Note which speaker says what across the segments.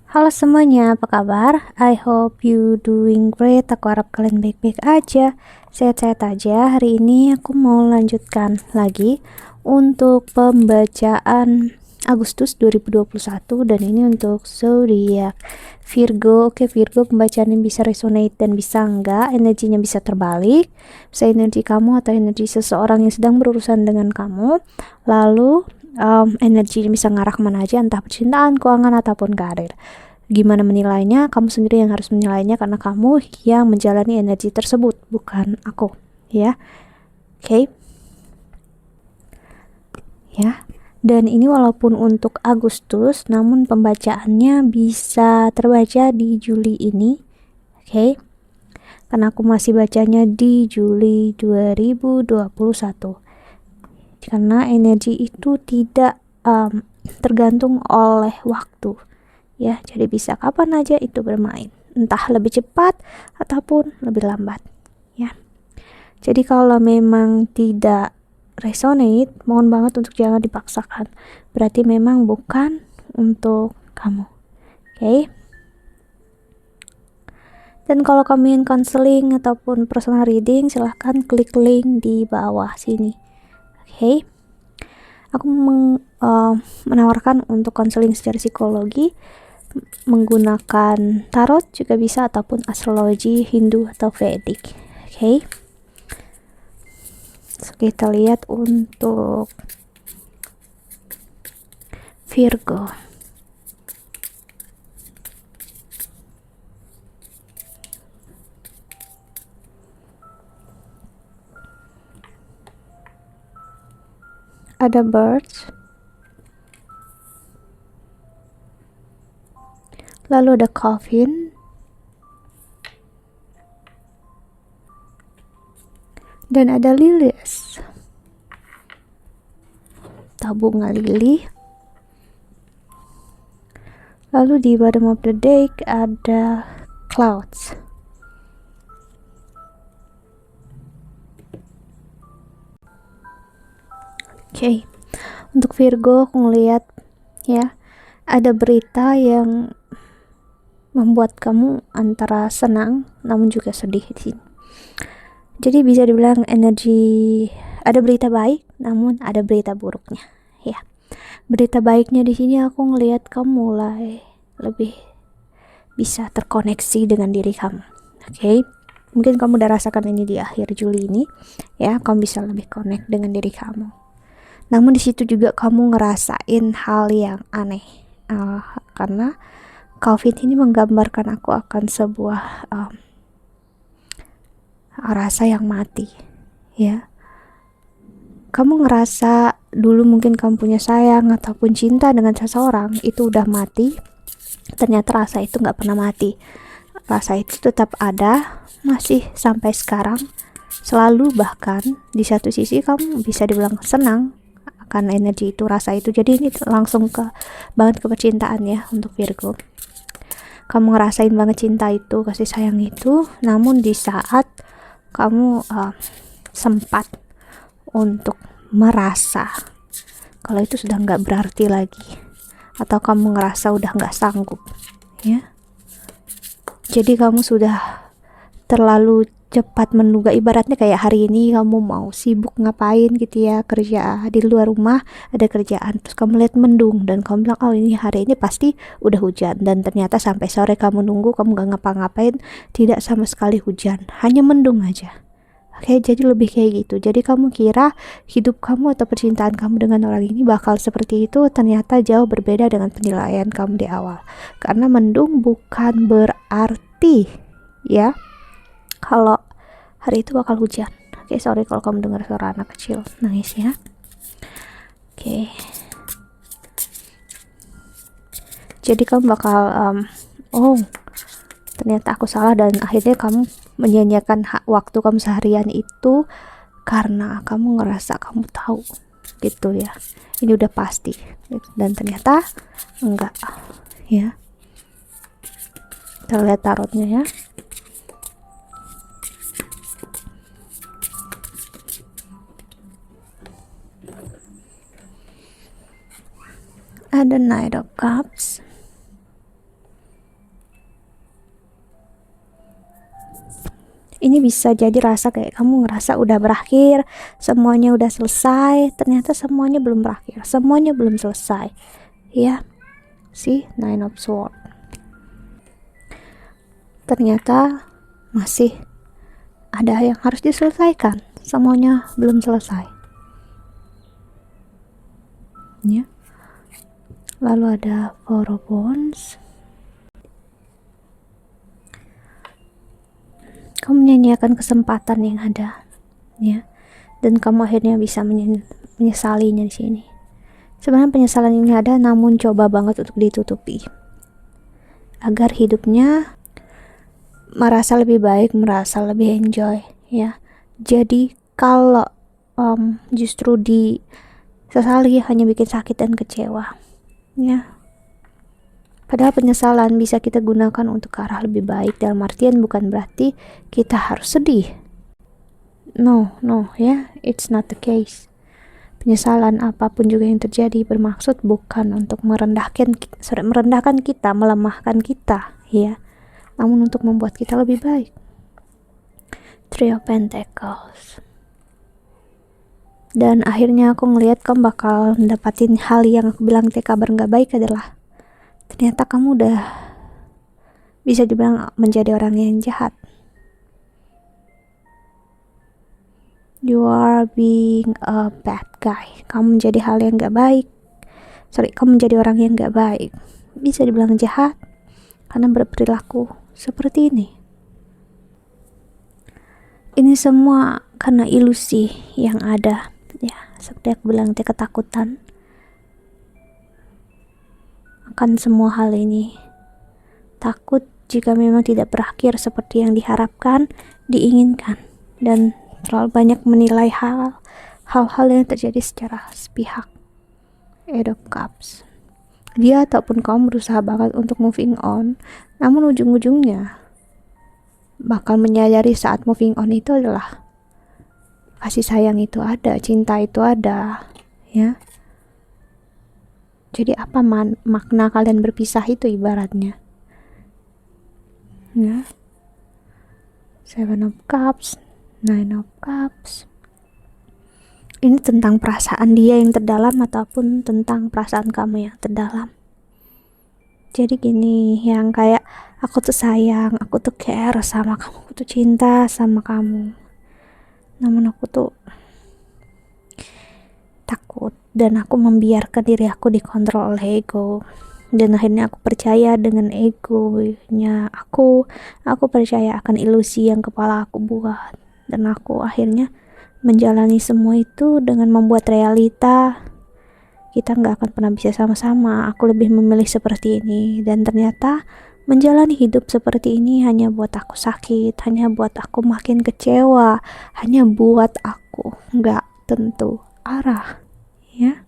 Speaker 1: Halo semuanya, apa kabar? I hope you doing great. Aku harap kalian baik-baik aja, sehat-sehat aja. Hari ini aku mau lanjutkan lagi untuk pembacaan Agustus 2021 dan ini untuk zodiak Virgo. Oke, Virgo, pembacaannya bisa resonate dan bisa enggak, energinya bisa terbalik, bisa energi kamu atau energi seseorang yang sedang berurusan dengan kamu. Lalu energinya bisa ngarah kemana aja, entah percintaan, keuangan, ataupun karir. Gimana menilainya? Kamu sendiri yang harus menilainya karena kamu yang menjalani energi tersebut, bukan aku, ya. Oke. Ya. Dan ini walaupun untuk Agustus, namun pembacaannya bisa terbaca di Juli ini. Oke. Karena aku masih bacanya di Juli 2021. Karena energi itu tidak tergantung oleh waktu, ya, jadi bisa kapan aja itu bermain, entah lebih cepat ataupun lebih lambat, ya. Jadi kalau memang tidak resonate, mohon banget untuk jangan dipaksakan, berarti memang bukan untuk kamu. Oke. Dan kalau kamu ingin counseling ataupun personal reading, silahkan klik link di bawah sini. Oke. Aku menawarkan untuk konseling secara psikologi menggunakan tarot juga bisa, ataupun astrologi Hindu atau Vedic. Oke. So, kita lihat untuk Virgo. Ada birds, lalu ada coffin, dan ada lilies, bunga lili. Lalu di bottom of the deck ada clouds. Oke. Untuk Virgo, aku ngeliat ya, ada berita yang membuat kamu antara senang namun juga sedih di sini. Jadi bisa dibilang energi, ada berita baik namun ada berita buruknya, ya. Berita baiknya di sini aku ngelihat kamu mulai lebih bisa terkoneksi dengan diri kamu. Oke. Mungkin kamu udah rasakan ini di akhir Juli ini, ya, kamu bisa lebih connect dengan diri kamu. Namun di situ juga kamu ngerasain hal yang aneh, karena COVID ini menggambarkan aku akan sebuah rasa yang mati, ya. Kamu ngerasa dulu mungkin kamu punya sayang ataupun cinta dengan seseorang, itu udah mati. Ternyata rasa itu nggak pernah mati. Rasa itu tetap ada, masih sampai sekarang, selalu. Bahkan di satu sisi kamu bisa dibilang senang akan energi itu, rasa itu. Jadi ini langsung banget ke percintaan, ya, untuk Virgo. Kamu ngerasain banget cinta itu, kasih sayang itu, namun di saat kamu sempat untuk merasa kalau itu sudah nggak berarti lagi, atau kamu ngerasa udah nggak sanggup, ya. Jadi kamu sudah terlalu cepat menduga, ibaratnya kayak hari ini kamu mau sibuk ngapain gitu, ya, kerja di luar rumah, ada kerjaan, terus kamu lihat mendung dan kamu bilang, oh ini hari ini pasti udah hujan, dan ternyata sampai sore kamu nunggu, kamu gak ngapa-ngapain, tidak sama sekali hujan, hanya mendung aja. Oke, jadi lebih kayak gitu. Jadi kamu kira hidup kamu atau percintaan kamu dengan orang ini bakal seperti itu, ternyata jauh berbeda dengan penilaian kamu di awal. Karena mendung bukan berarti, ya, kalau hari itu bakal hujan. Oke, sorry kalau kamu dengar suara anak kecil nangis, ya. Oke. Jadi kamu bakal oh, ternyata aku salah, dan akhirnya kamu menyanyiakan waktu kamu seharian itu karena kamu ngerasa kamu tahu gitu, ya, ini udah pasti, dan ternyata enggak, ya. Kita lihat tarotnya, ya. Ada Knight of Cups, Ini bisa jadi rasa kayak kamu ngerasa udah berakhir, semuanya udah selesai, ternyata semuanya belum berakhir, semuanya belum selesai. Ya, si Nine of Swords. Ternyata masih ada yang harus diselesaikan, semuanya belum selesai. Ya. Lalu ada Four of Wands. Kamu menyanyiakan kesempatan yang ada, ya, dan kamu akhirnya bisa menyesalinya di sini. Sebenarnya penyesalan ini ada, namun coba banget untuk ditutupi agar hidupnya merasa lebih baik, merasa lebih enjoy, ya. Jadi kalau justru disesali hanya bikin sakit dan kecewa, ya. Padahal penyesalan bisa kita gunakan untuk ke arah lebih baik, dalam artian bukan berarti kita harus sedih. No, ya, it's not the case. Penyesalan apapun juga yang terjadi bermaksud bukan untuk merendahkan kita, melemahkan kita, ya, namun untuk membuat kita lebih baik. Three of Pentacles. Dan akhirnya aku ngelihat kamu bakal mendapatkan hal yang aku bilang kabar nggak baik adalah ternyata kamu udah bisa dibilang menjadi orang yang jahat. You are being a bad guy. Kamu menjadi hal yang gak baik. Kamu menjadi orang yang gak baik. Bisa dibilang jahat karena berperilaku seperti ini. Ini semua karena ilusi yang ada. Ya, seperti aku bilang, ketakutan akan semua hal ini. Takut jika memang tidak berakhir seperti yang diharapkan, diinginkan, dan terlalu banyak menilai hal-hal yang terjadi secara sepihak. Eight of Cups. Dia ataupun kamu berusaha banget untuk moving on, namun ujung-ujungnya bakal menyadari saat moving on itu adalah kasih sayang itu ada, cinta itu ada, ya. Jadi apa makna kalian berpisah itu ibaratnya, ya. Seven of Cups, Nine of Cups. Ini tentang perasaan dia yang terdalam ataupun tentang perasaan kamu yang terdalam. Jadi gini, yang kayak aku tuh sayang, aku tuh care sama kamu, aku tuh cinta sama kamu, namun aku tuh takut dan aku membiarkan diri aku dikontrol oleh ego, dan akhirnya aku percaya dengan egonya aku percaya akan ilusi yang kepala aku buat, dan aku akhirnya menjalani semua itu dengan membuat realita kita nggak akan pernah bisa sama-sama. Aku lebih memilih seperti ini, dan ternyata menjalani hidup seperti ini hanya buat aku sakit, hanya buat aku makin kecewa, hanya buat aku nggak tentu arah, ya.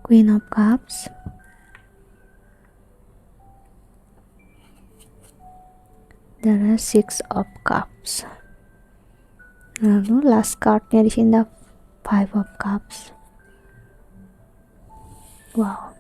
Speaker 1: Queen of Cups. Dan Six of Cups. Lalu last cardnya di sini Five of Cups. Wow.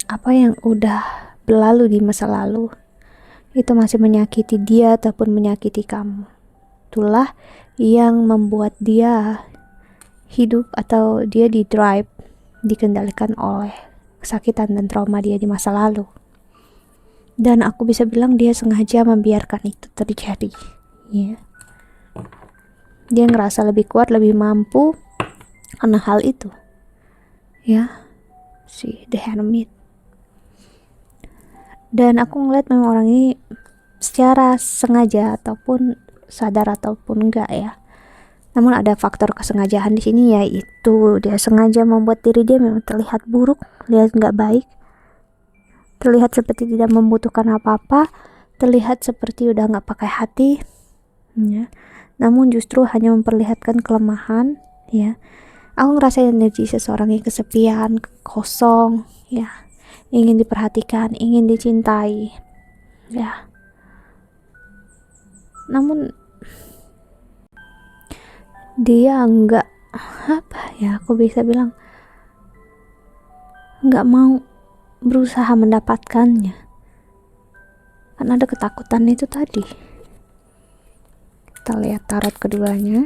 Speaker 1: Apa yang udah berlalu di masa lalu itu masih menyakiti dia ataupun menyakiti kamu. Itulah yang membuat dia hidup atau dia dikendalikan oleh kesakitan dan trauma dia di masa lalu. Dan aku bisa bilang dia sengaja membiarkan itu terjadi, ya. Dia ngerasa lebih kuat, lebih mampu karena hal itu, ya. Si The Hermit. Dan aku ngeliat memang orang ini secara sengaja ataupun sadar ataupun enggak, ya. Namun ada faktor kesengajaan di sini, yaitu dia sengaja membuat diri dia memang terlihat buruk, terlihat nggak baik, terlihat seperti tidak membutuhkan apa-apa, terlihat seperti udah nggak pakai hati, ya. Namun justru hanya memperlihatkan kelemahan, ya. Aku ngerasa energi seseorang yang kesepian, kosong, ya, ingin diperhatikan, ingin dicintai, ya. Namun dia enggak, apa ya, aku bisa bilang nggak mau berusaha mendapatkannya karena ada ketakutan itu tadi. Kita lihat tarot keduanya.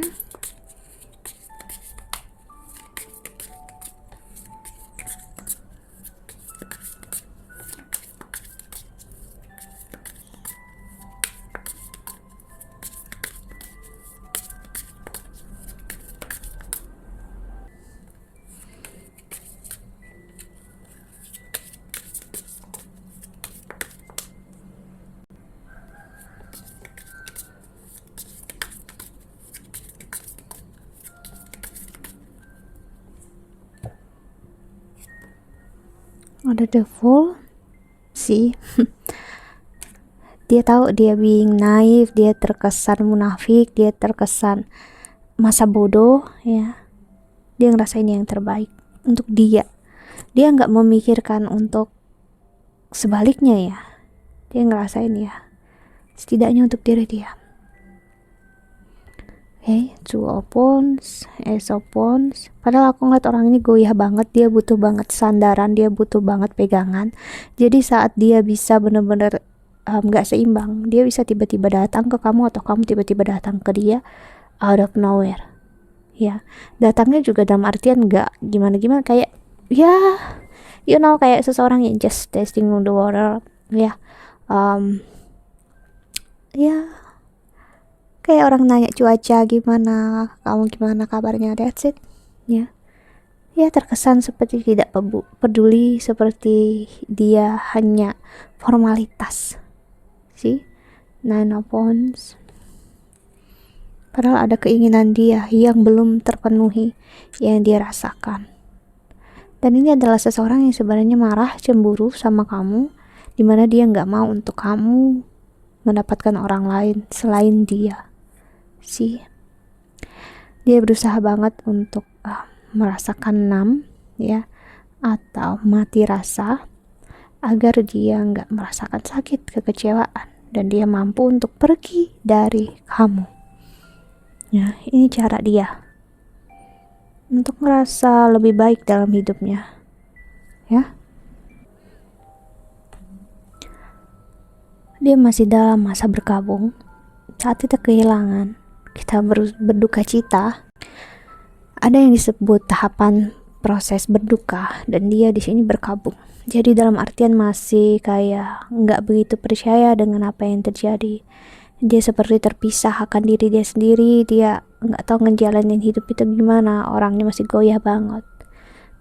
Speaker 1: Ada the Fool sih. Dia tahu dia being naif, dia terkesan munafik, dia terkesan masa bodoh ya. Dia ngerasain yang terbaik untuk dia nggak memikirkan untuk sebaliknya ya. Dia ngerasain ya setidaknya untuk diri dia. Two of Wands, Ace of Wands. Padahal aku ngeliat orang ini goyah banget, dia butuh banget sandaran, dia butuh banget pegangan. Jadi saat dia bisa bener-bener gak seimbang, dia bisa tiba-tiba datang ke kamu atau kamu tiba-tiba datang ke dia out of nowhere. Ya, datangnya juga dalam artian gak gimana-gimana, kayak ya kayak seseorang yang just testing the water ya. Kayak orang nanya cuaca gimana, kamu gimana kabarnya, that's it ya. Terkesan seperti tidak peduli, seperti dia hanya formalitas sih. Nine of Wands. Padahal ada keinginan dia yang belum terpenuhi, yang dia rasakan. Dan ini adalah seseorang yang sebenarnya marah, cemburu sama kamu, dimana dia nggak mau untuk kamu mendapatkan orang lain selain dia sih. Dia berusaha banget untuk merasakan numb ya, atau mati rasa, agar dia nggak merasakan sakit, kekecewaan, dan dia mampu untuk pergi dari kamu ya. Ini cara dia untuk merasa lebih baik dalam hidupnya ya. Dia masih dalam masa berkabung. Saat kita kehilangan, kita berduka cita, ada yang disebut tahapan proses berduka, dan dia di sini berkabung. Jadi dalam artian masih kayak nggak begitu percaya dengan apa yang terjadi. Dia seperti terpisah akan diri dia sendiri. Dia nggak tahu ngejalanin hidup itu gimana. Orangnya masih goyah banget,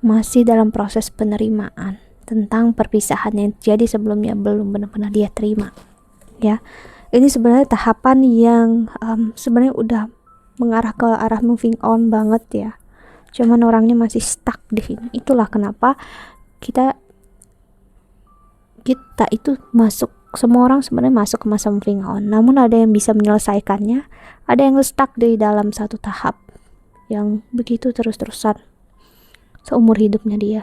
Speaker 1: masih dalam proses penerimaan tentang perpisahan yang terjadi sebelumnya, belum benar-benar dia terima ya. Ini sebenarnya tahapan yang sebenarnya udah mengarah ke arah moving on banget ya. Cuman orangnya masih stuck di sini. Itulah kenapa kita itu masuk, semua orang sebenarnya masuk ke masa moving on. Namun ada yang bisa menyelesaikannya, ada yang stuck di dalam satu tahap yang begitu terus-terusan seumur hidupnya dia.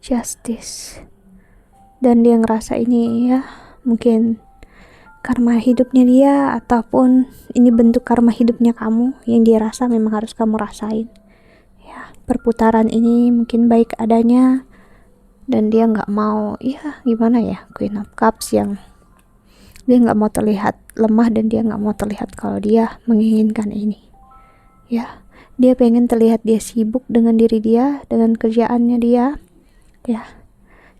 Speaker 1: Justice. Dan dia ngerasa ini ya mungkin karma hidupnya dia, ataupun ini bentuk karma hidupnya kamu yang dia rasa memang harus kamu rasain ya. Perputaran ini mungkin baik adanya, dan dia nggak mau ya gimana ya, Queen of Cups, yang dia nggak mau terlihat lemah, dan dia nggak mau terlihat kalau dia menginginkan ini ya. Dia pengen terlihat dia sibuk dengan diri dia, dengan kerjaannya dia ya,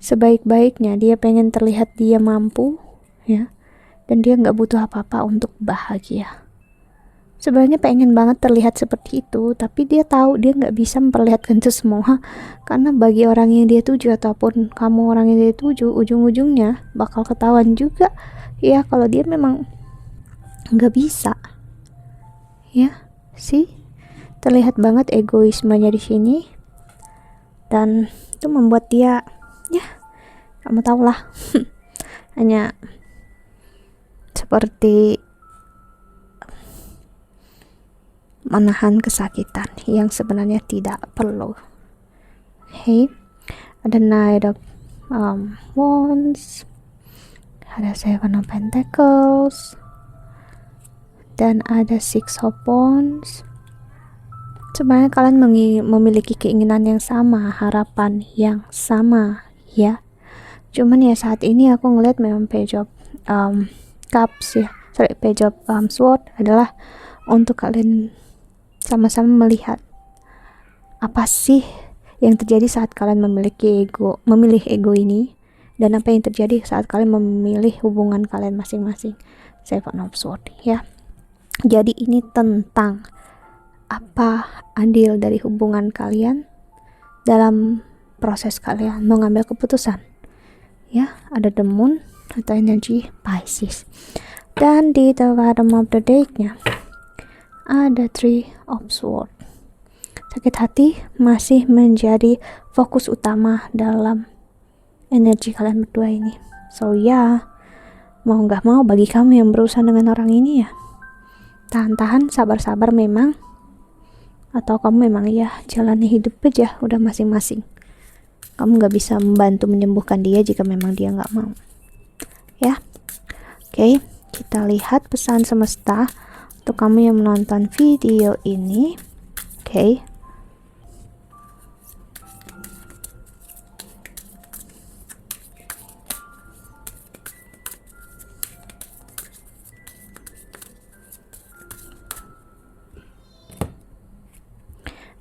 Speaker 1: sebaik-baiknya. Dia pengen terlihat dia mampu ya, dan dia nggak butuh apa-apa untuk bahagia. Sebenarnya pengen banget terlihat seperti itu, tapi dia tahu dia nggak bisa memperlihatkan itu semua, karena bagi orang yang dia tuju ataupun kamu orang yang dia tuju, ujung-ujungnya bakal ketahuan juga ya kalau dia memang nggak bisa ya sih. Terlihat banget egoismenya di sini, dan itu membuat dia ya kamu tau lah hanya seperti menahan kesakitan yang sebenarnya tidak perlu. Ada Knight of Wands, ada Seven of Pentacles, dan ada Six of Wands, Sebenarnya kalian memiliki keinginan yang sama, harapan yang sama, ya. Cuman ya saat ini aku ngeliat memang page of cups ya, sorry, page of sword adalah untuk kalian sama-sama melihat apa sih yang terjadi saat kalian memilih ego ini, dan apa yang terjadi saat kalian memilih hubungan kalian masing-masing. Seven of Swords ya. Jadi ini tentang apa andil dari hubungan kalian dalam proses kalian mengambil keputusan. Ya, ada the moon atau energi Pisces. Dan di the bottom of the deck-nya ada Three of Swords. Sakit hati masih menjadi fokus utama dalam energi kalian berdua ini. So ya, mau nggak mau bagi kamu yang berurusan dengan orang ini ya, tahan-tahan, sabar-sabar memang. Atau kamu memang ya jalani hidup aja udah masing-masing. Kamu nggak bisa membantu menyembuhkan dia jika memang dia nggak mau. Ya, oke, kita lihat pesan semesta untuk kamu yang menonton video ini. Oke.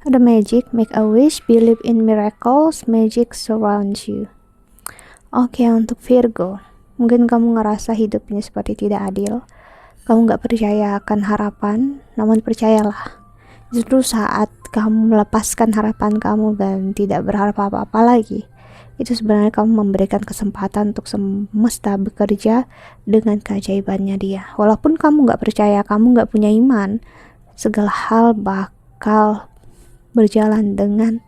Speaker 1: Ada magic, make a wish, believe in miracles, magic surrounds you. Oke, untuk Virgo, mungkin kamu ngerasa hidup ini seperti tidak adil. Kamu gak percaya akan harapan, namun percayalah, justru saat kamu melepaskan harapan kamu dan tidak berharap apa-apa lagi, itu sebenarnya kamu memberikan kesempatan untuk semesta bekerja dengan keajaibannya dia. Walaupun kamu gak percaya, kamu gak punya iman, segala hal bakal berjalan dengan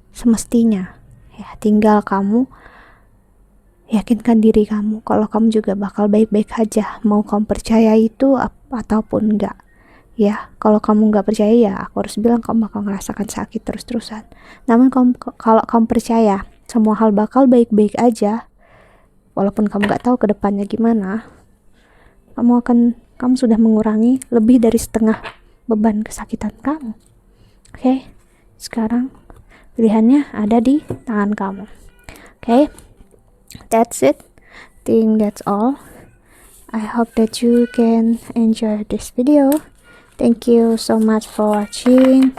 Speaker 1: semestinya ya. Tinggal kamu yakinkan diri kamu kalau kamu juga bakal baik-baik aja, mau kamu percaya itu ataupun enggak ya. Kalau kamu nggak percaya ya aku harus bilang kamu bakal ngerasakan sakit terus-terusan. Namun kalau kamu percaya semua hal bakal baik-baik aja, walaupun kamu nggak tahu ke depannya gimana, kamu sudah mengurangi lebih dari setengah beban kesakitan kamu. Oke, sekarang pilihannya ada di tangan kamu. Oke, that's it. Think that's all. I hope that you can enjoy this video. Thank you so much for watching.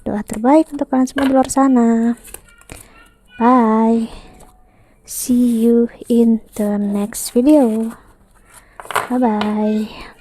Speaker 1: Doa terbaik untuk kalian semua di luar sana. Bye. See you in the next video. Bye bye.